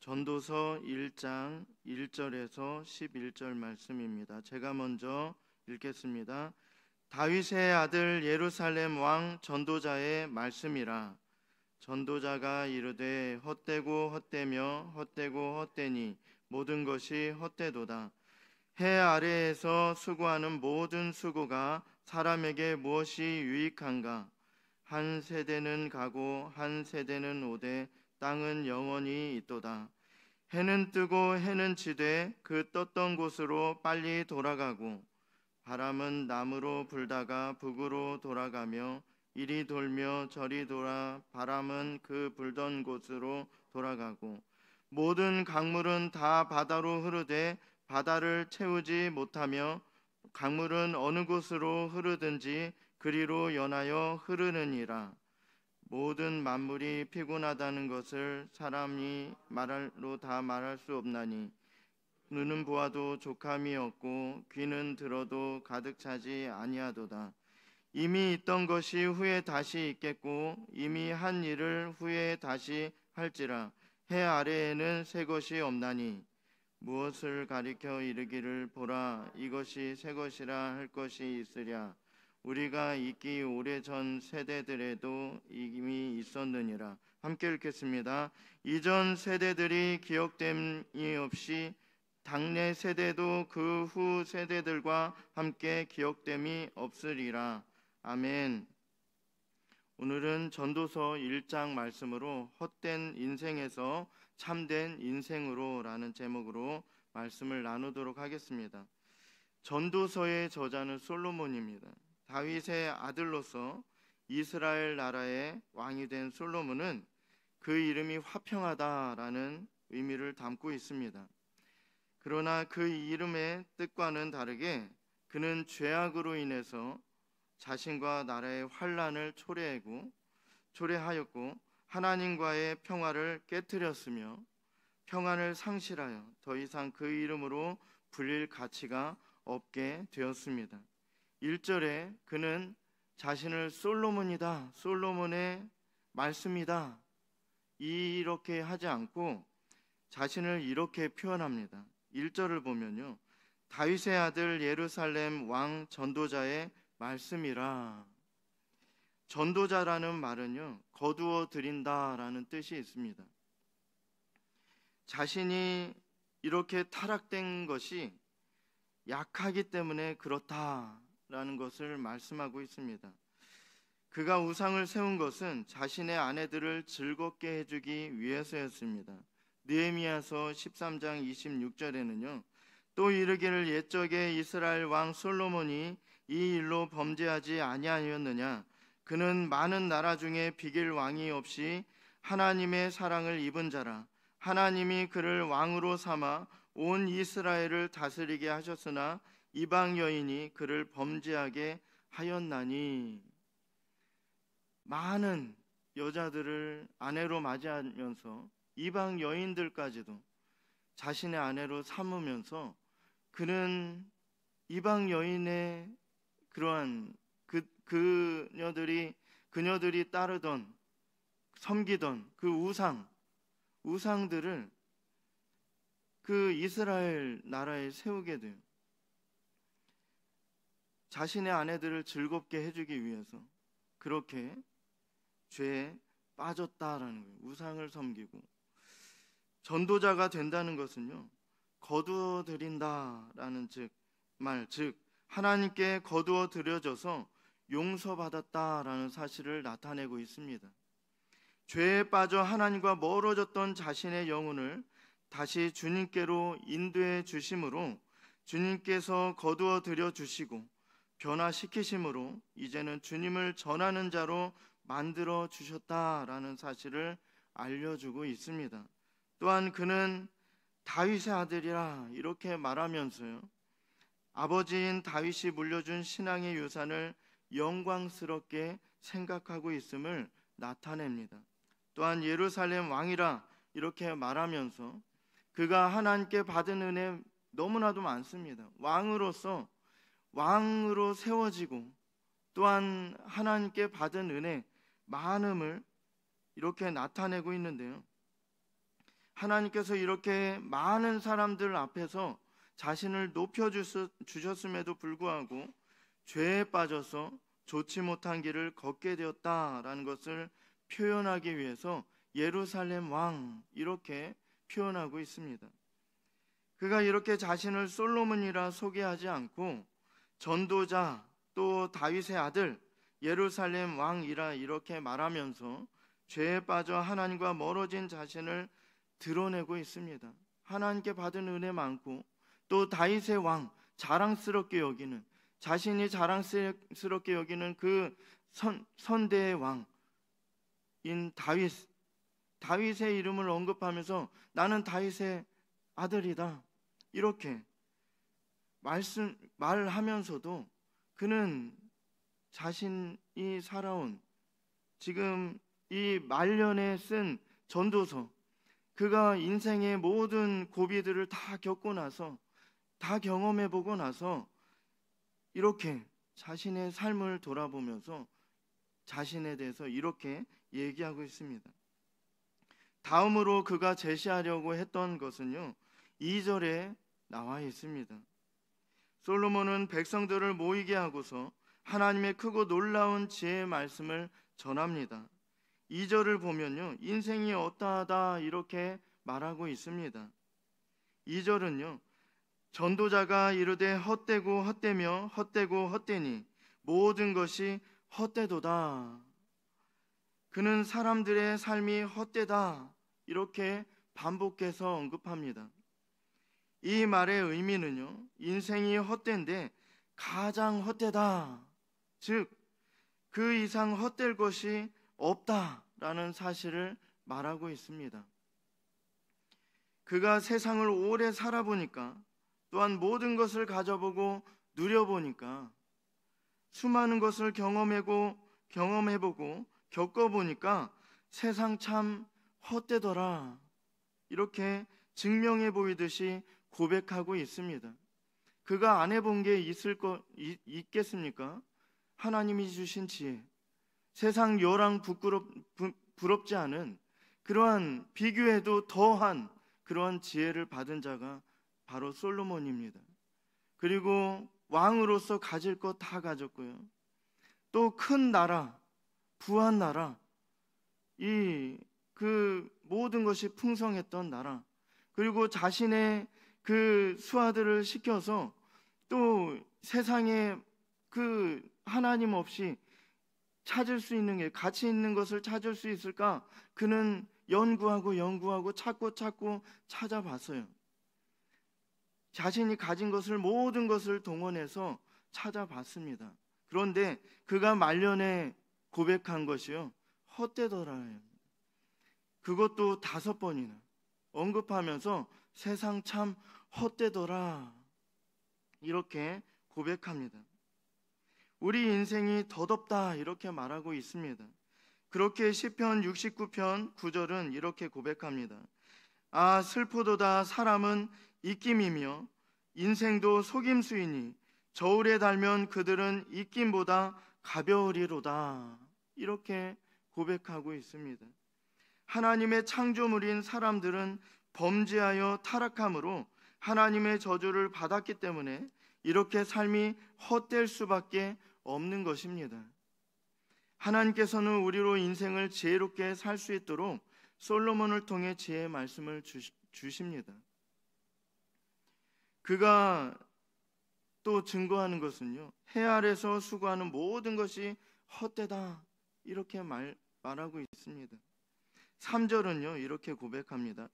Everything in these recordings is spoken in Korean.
전도서 1장 1절에서 11절 말씀입니다. 제가 먼저 읽겠습니다. 다윗의 아들 예루살렘 왕 전도자의 말씀이라. 전도자가 이르되 헛되고 헛되며 헛되고 헛되니 모든 것이 헛되도다. 해 아래에서 수고하는 모든 수고가 사람에게 무엇이 유익한가? 한 세대는 가고 한 세대는 오되 땅은 영원히 있도다. 해는 뜨고 해는 지되 그 떴던 곳으로 빨리 돌아가고 바람은 남으로 불다가 북으로 돌아가며 이리 돌며 저리 돌아 바람은 그 불던 곳으로 돌아가고 모든 강물은 다 바다로 흐르되 바다를 채우지 못하며 강물은 어느 곳으로 흐르든지 그리로 연하여 흐르느니라. 모든 만물이 피곤하다는 것을 사람이 말로 다 말할 수 없나니 눈은 보아도 족함이 없고 귀는 들어도 가득 차지 아니하도다. 이미 있던 것이 후에 다시 있겠고 이미 한 일을 후에 다시 할지라. 해 아래에는 새 것이 없나니 무엇을 가리켜 이르기를 보라 이것이 새 것이라 할 것이 있으랴. 우리가 있기 오래전 세대들에도 이미 있었느니라. 함께 읽겠습니다. 이전 세대들이 기억됨이 없이 당내 세대도 그 후 세대들과 함께 기억됨이 없으리라. 아멘. 오늘은 전도서 1장 말씀으로 헛된 인생에서 참된 인생으로 라는 제목으로 말씀을 나누도록 하겠습니다. 전도서의 저자는 솔로몬입니다. 다윗의 아들로서 이스라엘 나라의 왕이 된 솔로몬은 그 이름이 화평하다라는 의미를 담고 있습니다. 그러나 그 이름의 뜻과는 다르게 그는 죄악으로 인해서 자신과 나라의 환난을 초래하였고 하나님과의 평화를 깨뜨렸으며 평안을 상실하여 더 이상 그 이름으로 불릴 가치가 없게 되었습니다. 1절에 그는 자신을 솔로몬이다, 솔로몬의 말씀이다 이렇게 하지 않고 자신을 이렇게 표현합니다. 1절을 보면요, 다윗의 아들 예루살렘 왕 전도자의 말씀이라. 전도자라는 말은요, 거두어 드린다라는 뜻이 있습니다. 자신이 이렇게 타락된 것이 약하기 때문에 그렇다라는 것을 말씀하고 있습니다. 그가 우상을 세운 것은 자신의 아내들을 즐겁게 해주기 위해서였습니다. 느헤미야서 13장 26절에는요, 또 이르기를 옛적에 이스라엘 왕 솔로몬이 이 일로 범죄하지 아니하였느냐? 그는 많은 나라 중에 비길 왕이 없이 하나님의 사랑을 입은 자라. 하나님이 그를 왕으로 삼아 온 이스라엘을 다스리게 하셨으나 이방 여인이 그를 범죄하게 하였나니. 많은 여자들을 아내로 맞이하면서 이방 여인들까지도 자신의 아내로 삼으면서 그는 이방 여인의 그러한 그녀들이 따르던 섬기던 그 우상들을 그 이스라엘 나라에 세우게 돼요. 자신의 아내들을 즐겁게 해주기 위해서 그렇게 죄에 빠졌다라는 거예요. 우상을 섬기고. 전도자가 된다는 것은요, 거두어 드린다라는 즉 하나님께 거두어 드려져서 용서받았다라는 사실을 나타내고 있습니다. 죄에 빠져 하나님과 멀어졌던 자신의 영혼을 다시 주님께로 인도해 주심으로 주님께서 거두어 드려 주시고 변화시키심으로 이제는 주님을 전하는 자로 만들어 주셨다라는 사실을 알려주고 있습니다. 또한 그는 다윗의 아들이라 이렇게 말하면서요, 아버지인 다윗이 물려준 신앙의 유산을 영광스럽게 생각하고 있음을 나타냅니다. 또한 예루살렘 왕이라 이렇게 말하면서 그가 하나님께 받은 은혜 너무나도 많습니다. 왕으로 세워지고 또한 하나님께 받은 은혜 많음을 이렇게 나타내고 있는데요, 하나님께서 이렇게 많은 사람들 앞에서 자신을 높여주셨음에도 불구하고 죄에 빠져서 좋지 못한 길을 걷게 되었다라는 것을 표현하기 위해서 예루살렘 왕 이렇게 표현하고 있습니다. 그가 이렇게 자신을 솔로몬이라 소개하지 않고 전도자 또 다윗의 아들 예루살렘 왕이라 이렇게 말하면서 죄에 빠져 하나님과 멀어진 자신을 드러내고 있습니다. 하나님께 받은 은혜 많고 또 다윗의 왕 자랑스럽게 여기는 자신이 자랑스럽게 여기는 그 선대의 왕인 다윗의 이름을 언급하면서 나는 다윗의 아들이다 이렇게 말하면서도 그는 자신이 살아온 지금 이 말년에 쓴 전도서 그가 인생의 모든 고비들을 다 겪고 나서 다 경험해보고 나서 이렇게 자신의 삶을 돌아보면서 자신에 대해서 이렇게 얘기하고 있습니다. 다음으로 그가 제시하려고 했던 것은요 2절에 나와 있습니다. 솔로몬은 백성들을 모이게 하고서 하나님의 크고 놀라운 지혜의 말씀을 전합니다. 2절을 보면요 인생이 어떠하다 이렇게 말하고 있습니다. 2절은요 전도자가 이르되 헛되고 헛되며 헛되고 헛되니 모든 것이 헛되도다. 그는 사람들의 삶이 헛되다 이렇게 반복해서 언급합니다. 이 말의 의미는요 인생이 헛된데 가장 헛되다, 즉 그 이상 헛될 것이 없다라는 사실을 말하고 있습니다. 그가 세상을 오래 살아보니까 또한 모든 것을 가져보고 누려보니까 수많은 것을 경험해보고 겪어보니까 세상 참 헛되더라 이렇게 증명해 보이듯이 고백하고 있습니다. 그가 안 해본 게 있겠습니까? 하나님이 주신 지혜, 세상 여랑 부럽지 않은 그러한 비교해도 더한 그러한 지혜를 받은 자가 바로 솔로몬입니다. 그리고 왕으로서 가질 것 다 가졌고요. 또 큰 나라, 부한 나라, 그 모든 것이 풍성했던 나라, 그리고 자신의 그 수하들을 시켜서 또 세상에 그 하나님 없이 찾을 수 있는 게 가치 있는 것을 찾을 수 있을까? 그는 연구하고 찾고 찾아봤어요. 자신이 가진 것을 모든 것을 동원해서 찾아봤습니다. 그런데 그가 말년에 고백한 것이요 헛되더라예요. 그것도 5번이나 언급하면서 세상 참 헛되더라 이렇게 고백합니다. 우리 인생이 덧없다 이렇게 말하고 있습니다. 그렇게 시편 69편 9절은 이렇게 고백합니다. 아 슬프도다 사람은 입김이며 인생도 속임수이니 저울에 달면 그들은 입김보다 가벼우리로다 이렇게 고백하고 있습니다. 하나님의 창조물인 사람들은 범죄하여 타락함으로 하나님의 저주를 받았기 때문에 이렇게 삶이 헛될 수밖에 없는 것입니다. 하나님께서는 우리로 인생을 지혜롭게 살 수 있도록 솔로몬을 통해 지혜의 말씀을 주십니다. 그가 또 증거하는 것은요 해 아래서 수고하는 모든 것이 헛되다 이렇게 말하고 있습니다. 3절은요 이렇게 고백합니다.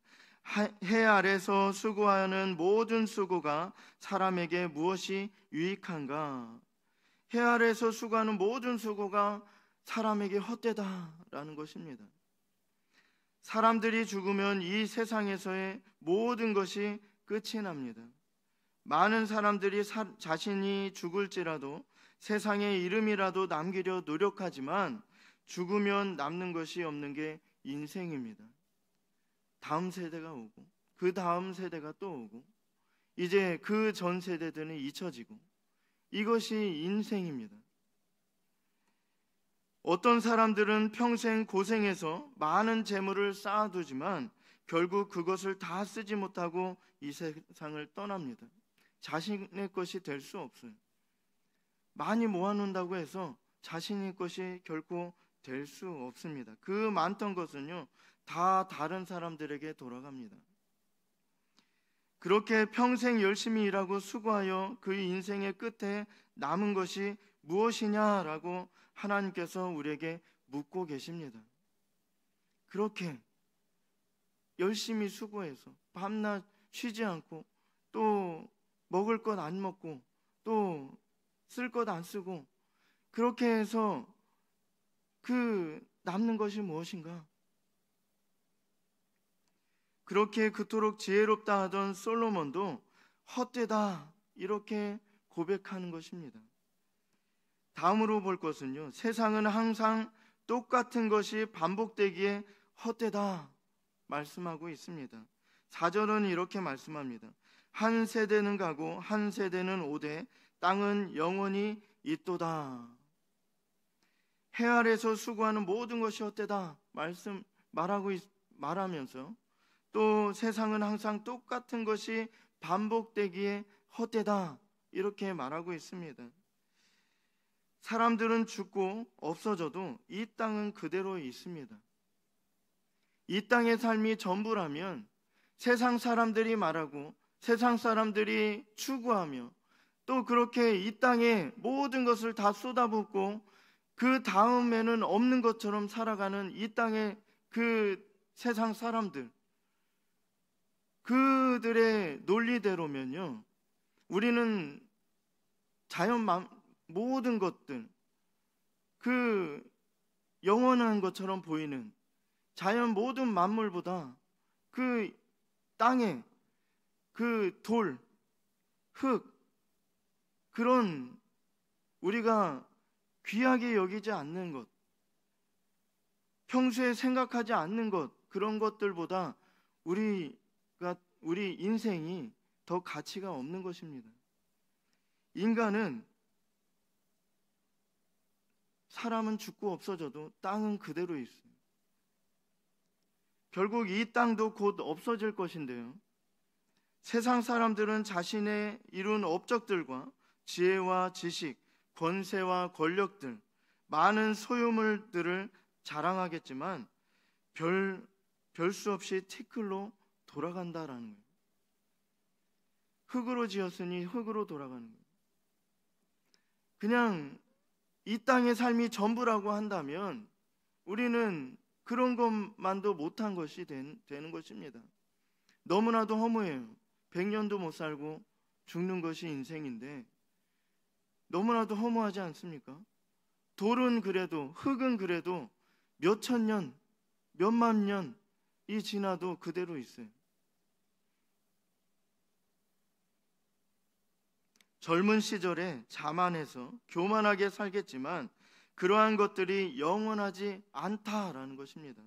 해 아래서 수고하는 모든 수고가 사람에게 무엇이 유익한가? 해 아래서 수고하는 모든 수고가 사람에게 헛되다라는 것입니다. 사람들이 죽으면 이 세상에서의 모든 것이 끝이 납니다. 많은 사람들이 자신이 죽을지라도 세상에 이름이라도 남기려 노력하지만 죽으면 남는 것이 없는 게 인생입니다. 다음 세대가 오고 그 다음 세대가 또 오고 이제 그 전 세대들은 잊혀지고 이것이 인생입니다. 어떤 사람들은 평생 고생해서 많은 재물을 쌓아두지만 결국 그것을 다 쓰지 못하고 이 세상을 떠납니다. 자신의 것이 될 수 없어요. 많이 모아놓는다고 해서 자신의 것이 결코 될 수 없습니다. 그 많던 것은요, 다 다른 사람들에게 돌아갑니다. 그렇게 평생 열심히 일하고 수고하여 그 인생의 끝에 남은 것이 무엇이냐라고 하나님께서 우리에게 묻고 계십니다. 그렇게 열심히 수고해서 밤낮 쉬지 않고 또 먹을 것 안 먹고 또 쓸 것 안 쓰고 그렇게 해서 그 남는 것이 무엇인가? 그렇게 그토록 지혜롭다 하던 솔로몬도 헛되다 이렇게 고백하는 것입니다. 다음으로 볼 것은요, 세상은 항상 똑같은 것이 반복되기에 헛되다 말씀하고 있습니다. 4절은 이렇게 말씀합니다. 한 세대는 가고 한 세대는 오되 땅은 영원히 있도다. 해 아래서 수고하는 모든 것이 헛되다 말하면서 또 세상은 항상 똑같은 것이 반복되기에 헛되다 이렇게 말하고 있습니다. 사람들은 죽고 없어져도 이 땅은 그대로 있습니다. 이 땅의 삶이 전부라면 세상 사람들이 말하고 세상 사람들이 추구하며 또 그렇게 이 땅에 모든 것을 다 쏟아붓고 그 다음에는 없는 것처럼 살아가는 이 땅의 그 세상 사람들, 그들의 논리대로면요, 우리는 자연 모든 것들, 그 영원한 것처럼 보이는 자연 모든 만물보다 그 땅에 그 돌, 흙, 그런 우리가 귀하게 여기지 않는 것, 평소에 생각하지 않는 것, 그런 것들보다 우리 인생이 더 가치가 없는 것입니다. 인간은 사람은 죽고 없어져도 땅은 그대로 있어요. 결국 이 땅도 곧 없어질 것인데요. 세상 사람들은 자신의 이룬 업적들과 지혜와 지식, 권세와 권력들, 많은 소유물들을 자랑하겠지만 별 수 없이 티끌로 돌아간다라는 거예요. 흙으로 지었으니 흙으로 돌아가는 거예요. 그냥 이 땅의 삶이 전부라고 한다면 우리는 그런 것만도 못한 것이 되는 것입니다. 너무나도 허무해요. 100년도 못 살고 죽는 것이 인생인데 너무나도 허무하지 않습니까? 돌은 그래도, 흙은 그래도 몇천 년, 몇만 년이 지나도 그대로 있어요. 젊은 시절에 자만해서 교만하게 살겠지만 그러한 것들이 영원하지 않다라는 것입니다.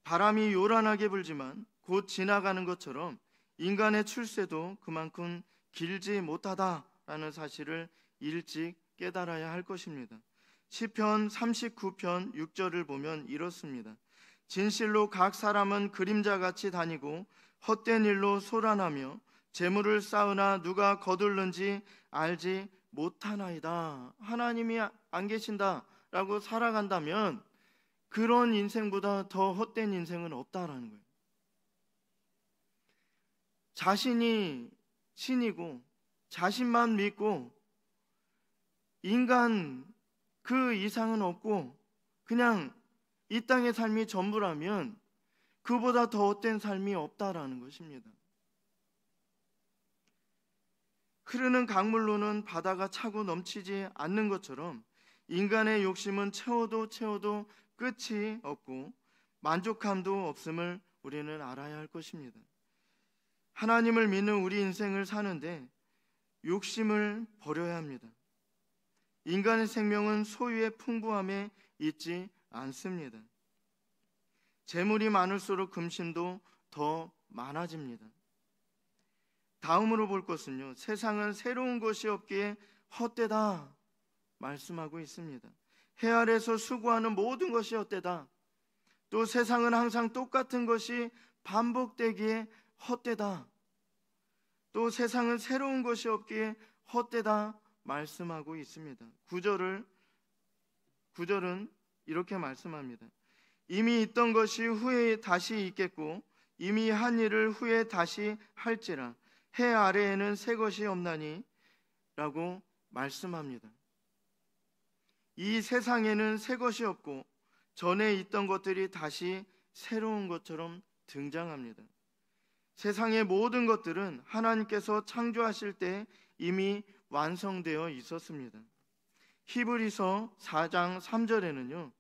바람이 요란하게 불지만 곧 지나가는 것처럼 인간의 출세도 그만큼 길지 못하다라는 사실을 일찍 깨달아야 할 것입니다. 시편 39편 6절을 보면 이렇습니다. 진실로 각 사람은 그림자같이 다니고 헛된 일로 소란하며 재물을 쌓으나 누가 거둘는지 알지 못하나이다. 하나님이 안 계신다라고 살아간다면 그런 인생보다 더 헛된 인생은 없다라는 거예요. 자신이 신이고 자신만 믿고 인간 그 이상은 없고 그냥 이 땅의 삶이 전부라면 그보다 더 헛된 삶이 없다라는 것입니다. 흐르는 강물로는 바다가 차고 넘치지 않는 것처럼 인간의 욕심은 채워도 끝이 없고 만족함도 없음을 우리는 알아야 할 것입니다. 하나님을 믿는 우리 인생을 사는데 욕심을 버려야 합니다. 인간의 생명은 소유의 풍부함에 있지 않습니다. 재물이 많을수록 금심도 더 많아집니다. 다음으로 볼 것은요, 세상은 새로운 것이 없기에 헛되다 말씀하고 있습니다. 해 아래서 수고하는 모든 것이 헛되다. 또 세상은 항상 똑같은 것이 반복되기에 헛되다. 또 세상은 새로운 것이 없기에 헛되다 말씀하고 있습니다. 9절은 이렇게 말씀합니다. 이미 있던 것이 후에 다시 있겠고 이미 한 일을 후에 다시 할지라 해 아래에는 새 것이 없나니 라고 말씀합니다. 이 세상에는 새 것이 없고 전에 있던 것들이 다시 새로운 것처럼 등장합니다. 세상의 모든 것들은 하나님께서 창조하실 때 이미 완성되어 있었습니다. 히브리서 4장 3절에는요.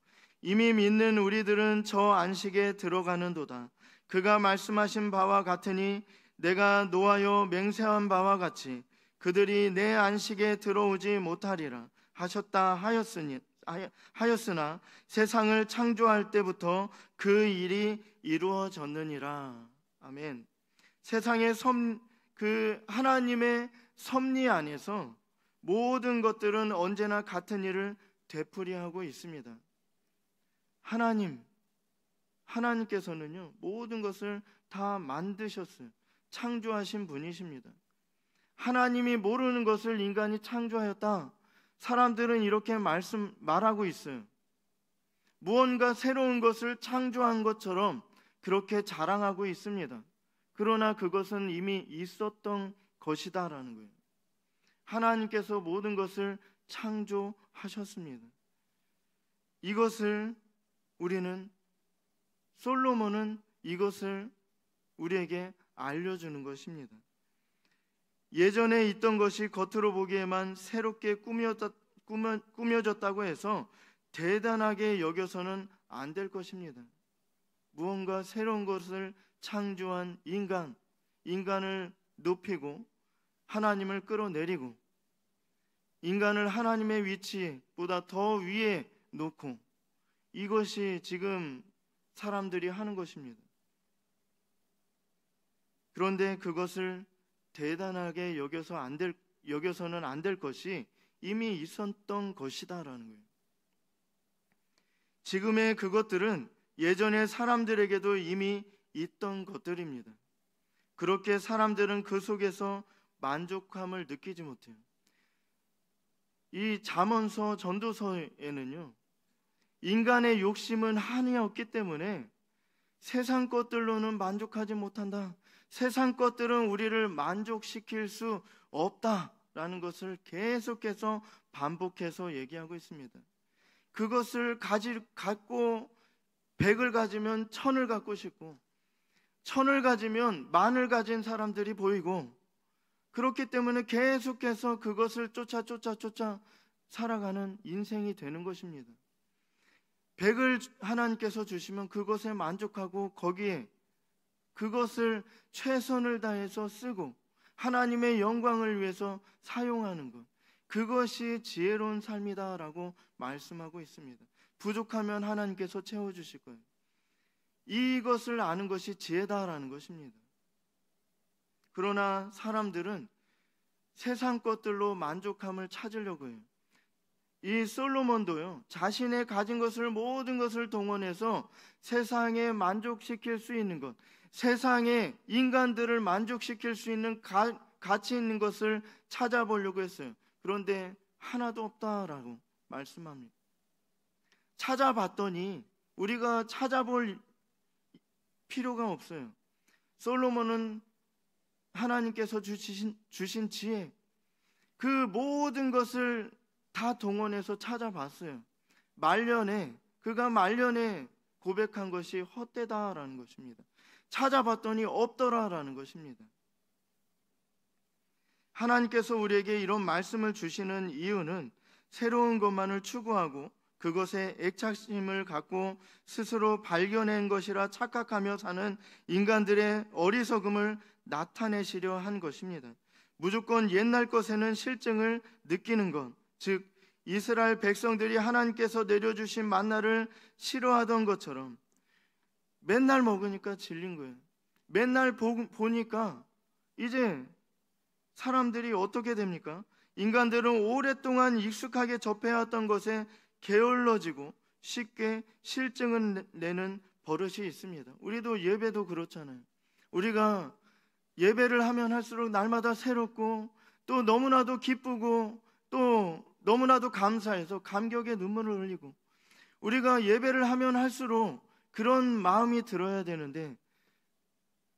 이미 믿는 우리들은 저 안식에 들어가는도다. 그가 말씀하신 바와 같으니 내가 노하여 맹세한 바와 같이 그들이 내 안식에 들어오지 못하리라 하셨다 하였으나 세상을 창조할 때부터 그 일이 이루어졌느니라. 아멘. 세상의 하나님의 섭리 안에서 모든 것들은 언제나 같은 일을 되풀이하고 있습니다. 하나님께서는요 모든 것을 다 만드셨어요. 창조하신 분이십니다. 하나님이 모르는 것을 인간이 창조하였다. 사람들은 이렇게 말하고 있어요. 무언가 새로운 것을 창조한 것처럼 그렇게 자랑하고 있습니다. 그러나 그것은 이미 있었던 것이다라는 거예요. 하나님께서 모든 것을 창조하셨습니다. 이것을 솔로몬은 이것을 우리에게 알려주는 것입니다. 예전에 있던 것이 겉으로 보기에만 새롭게 꾸며졌다고 해서 대단하게 여겨서는 안 될 것입니다. 무언가 새로운 것을 창조한 인간을 높이고 하나님을 끌어내리고 인간을 하나님의 위치보다 더 위에 놓고 이것이 지금 사람들이 하는 것입니다. 그런데 그것을 대단하게 여겨서는 안 될 것이 이미 있었던 것이다라는 거예요. 지금의 그것들은 예전의 사람들에게도 이미 있던 것들입니다. 그렇게 사람들은 그 속에서 만족함을 느끼지 못해요. 이 잠언서 전도서에는요, 인간의 욕심은 한이 없기 때문에 세상 것들로는 만족하지 못한다. 세상 것들은 우리를 만족시킬 수 없다라는 것을 계속해서 반복해서 얘기하고 있습니다. 그것을 갖고 100을 가지면 1000을 갖고 싶고 1000을 가지면 10,000을 가진 사람들이 보이고 그렇기 때문에 계속해서 그것을 쫓아 살아가는 인생이 되는 것입니다. 100을 하나님께서 주시면 그것에 만족하고 거기에 그것을 최선을 다해서 쓰고 하나님의 영광을 위해서 사용하는 것, 그것이 지혜로운 삶이다라고 말씀하고 있습니다. 부족하면 하나님께서 채워주실 거예요. 이것을 아는 것이 지혜다라는 것입니다. 그러나 사람들은 세상 것들로 만족함을 찾으려고 해요. 이 솔로몬도요, 자신의 가진 것을 모든 것을 동원해서 세상에 만족시킬 수 있는 것, 세상에 인간들을 만족시킬 수 있는 가치 있는 것을 찾아보려고 했어요. 그런데 하나도 없다라고 말씀합니다. 찾아봤더니 우리가 찾아볼 필요가 없어요. 솔로몬은 하나님께서 주신 지혜, 그 모든 것을 다 동원해서 찾아봤어요. 그가 말년에 고백한 것이 헛되다라는 것입니다. 찾아봤더니 없더라라는 것입니다. 하나님께서 우리에게 이런 말씀을 주시는 이유는 새로운 것만을 추구하고 그것에 애착심을 갖고 스스로 발견한 것이라 착각하며 사는 인간들의 어리석음을 나타내시려 한 것입니다. 무조건 옛날 것에는 실증을 느끼는 것, 즉 이스라엘 백성들이 하나님께서 내려주신 만나를 싫어하던 것처럼 맨날 먹으니까 질린 거예요. 맨날 보니까 이제 사람들이 어떻게 됩니까? 인간들은 오랫동안 익숙하게 접해왔던 것에 게을러지고 쉽게 실증을 내는 버릇이 있습니다. 우리도 예배도 그렇잖아요. 우리가 예배를 하면 할수록 날마다 새롭고 또 너무나도 기쁘고 또 너무나도 감사해서 감격의 눈물을 흘리고, 우리가 예배를 하면 할수록 그런 마음이 들어야 되는데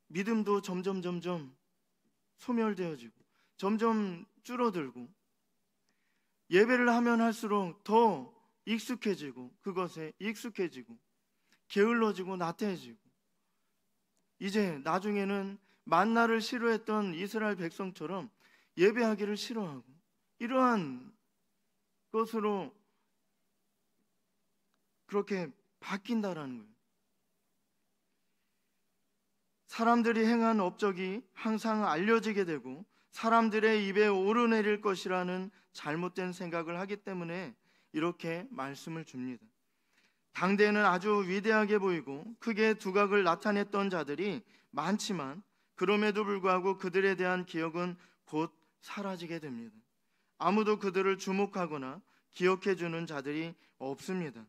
믿음도 점점 소멸되어지고 점점 줄어들고, 예배를 하면 할수록 더 익숙해지고 그것에 익숙해지고 게을러지고 나태해지고, 이제 나중에는 만나를 싫어했던 이스라엘 백성처럼 예배하기를 싫어하고, 이러한 것으로 그렇게 바뀐다라는 거예요. 사람들이 행한 업적이 항상 알려지게 되고 사람들의 입에 오르내릴 것이라는 잘못된 생각을 하기 때문에 이렇게 말씀을 줍니다. 당대에는 아주 위대하게 보이고 크게 두각을 나타냈던 자들이 많지만 그럼에도 불구하고 그들에 대한 기억은 곧 사라지게 됩니다. 아무도 그들을 주목하거나 기억해주는 자들이 없습니다.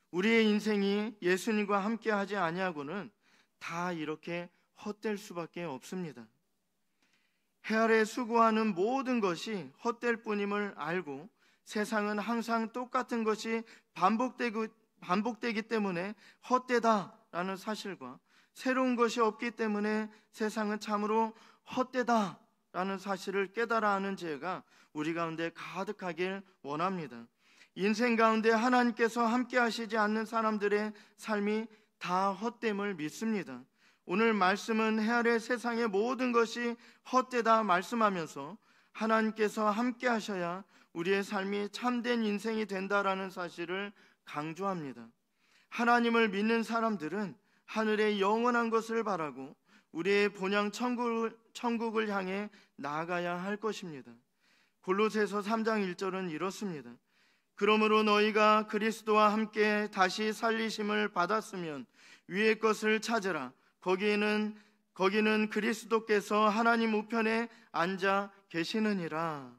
우리의 인생이 예수님과 함께 하지 아니하고는 다 이렇게 헛될 수밖에 없습니다. 해 아래 수고하는 모든 것이 헛될 뿐임을 알고 세상은 항상 똑같은 것이 반복되기 때문에 헛되다라는 사실과 새로운 것이 없기 때문에 세상은 참으로 헛되다라는 사실을 깨달아 하는 지혜가 우리 가운데 가득하길 원합니다. 인생 가운데 하나님께서 함께 하시지 않는 사람들의 삶이 다 헛됨을 믿습니다. 오늘 말씀은 해 아래 세상의 모든 것이 헛되다 말씀하면서 하나님께서 함께 하셔야 우리의 삶이 참된 인생이 된다라는 사실을 강조합니다. 하나님을 믿는 사람들은 하늘의 영원한 것을 바라고 우리의 본향 천국을 향해 나아가야 할 것입니다. 골로새서 3장 1절은 이렇습니다. 그러므로 너희가 그리스도와 함께 다시 살리심을 받았으면 위의 것을 찾으라. 거기는 그리스도께서 하나님 우편에 앉아 계시느니라.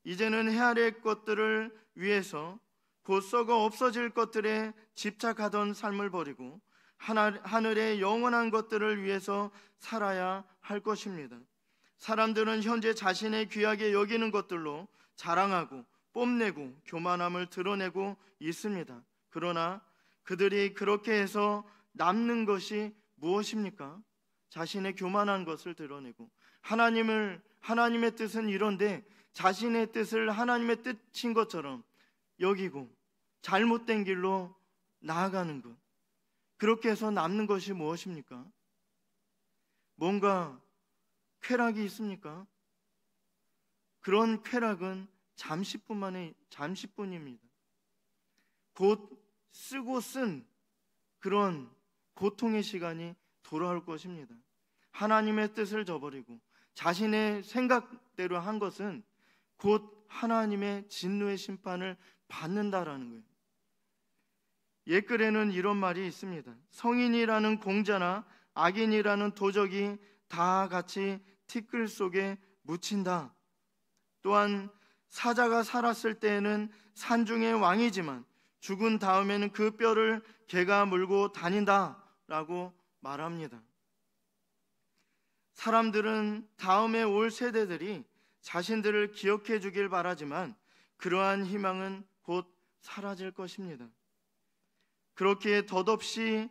이제는 해 아래 것들을 위해서 곧 썩어 없어질 것들에 집착하던 삶을 버리고 하늘의 영원한 것들을 위해서 살아야 할 것입니다. 사람들은 현재 자신의 귀하게 여기는 것들로 자랑하고 뽐내고 교만함을 드러내고 있습니다. 그러나 그들이 그렇게 해서 남는 것이 무엇입니까? 자신의 교만한 것을 드러내고 하나님의 뜻은 이런데 자신의 뜻을 하나님의 뜻인 것처럼 여기고 잘못된 길로 나아가는 것, 그렇게 해서 남는 것이 무엇입니까? 뭔가 쾌락이 있습니까? 그런 쾌락은 잠시뿐입니다. 곧 쓰고 쓴 그런 고통의 시간이 돌아올 것입니다. 하나님의 뜻을 저버리고 자신의 생각대로 한 것은 곧 하나님의 진노의 심판을 받는다라는 거예요. 옛글에는 이런 말이 있습니다. 성인이라는 공자나 악인이라는 도적이 다 같이 티끌 속에 묻힌다. 또한 사자가 살았을 때에는 산중의 왕이지만 죽은 다음에는 그 뼈를 개가 물고 다닌다라고 말합니다. 사람들은 다음에 올 세대들이 자신들을 기억해 주길 바라지만 그러한 희망은 곧 사라질 것입니다. 그렇기에 덧없이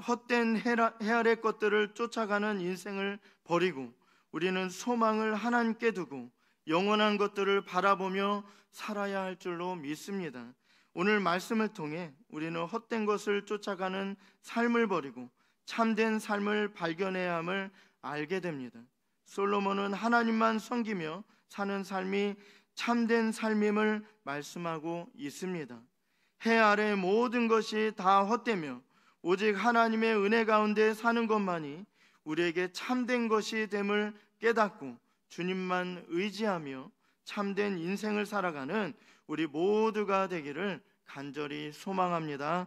헛된 해 아래 것들을 쫓아가는 인생을 버리고 우리는 소망을 하나님께 두고 영원한 것들을 바라보며 살아야 할 줄로 믿습니다. 오늘 말씀을 통해 우리는 헛된 것을 쫓아가는 삶을 버리고 참된 삶을 발견해야 함을 알게 됩니다. 솔로몬은 하나님만 섬기며 사는 삶이 참된 삶임을 말씀하고 있습니다. 해 아래 모든 것이 다 헛되며 오직 하나님의 은혜 가운데 사는 것만이 우리에게 참된 것이 됨을 깨닫고 주님만 의지하며 참된 인생을 살아가는 우리 모두가 되기를 간절히 소망합니다.